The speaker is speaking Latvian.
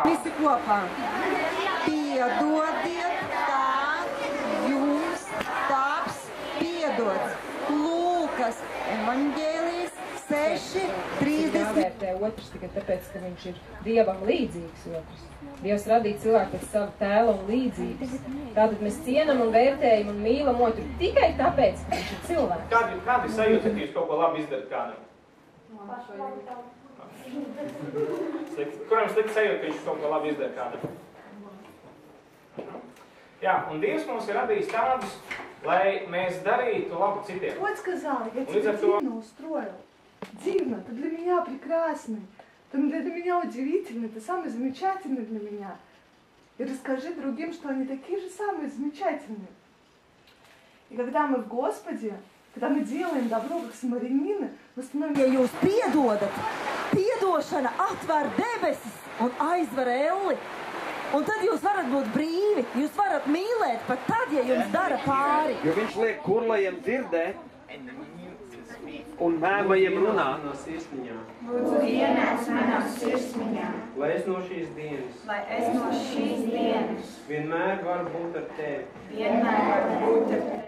Visi kopā. Piedodiet, tā jums taps piedots. Lūkas evaņģēlijas 6:30. Jāvērtē otrs tikai tāpēc, ka viņš ir Dievam līdzīgs otrs. Dievs radīja cilvēku pēc sava tēla un līdzības. Tātad mēs cienam un vērtējam un mīlam otru tikai tāpēc, ka viņš ir cilvēks. Kādi sajūta, ka jūs kaut ko labi izdarat kādam? Kuram slikti sajūta, ka viņš kaut ko labi izdara kādam? Jā, un Dievs mums ir radījis tādus, lai mēs дарītu labu цитем. Вот сказал, я тебе дивно устроил. Дивно, ты для меня прекрасный. Ты для меня удивительный, ты самый замечательный для меня. И расскажи другим, что они такие же самые замечательные. И когда мы в Господе, когда мы делаем добро, как самарянины, мы становимся... Ja jūs piedodat, piedošana atver debesis un aizver elli. Un tad jūs varat būt brīvi, jūs varat mīlēt pat tad, ja jums dara pāri. Jo viņš liek kurlajiem dzirdēt un mēmajiem runāt. Lūdzu, ienāc manā sirsniņā. Lai es no šīs dienas Vienmēr vienmēr varu būt ar tevi. Vienmēr varu būt ar tevi.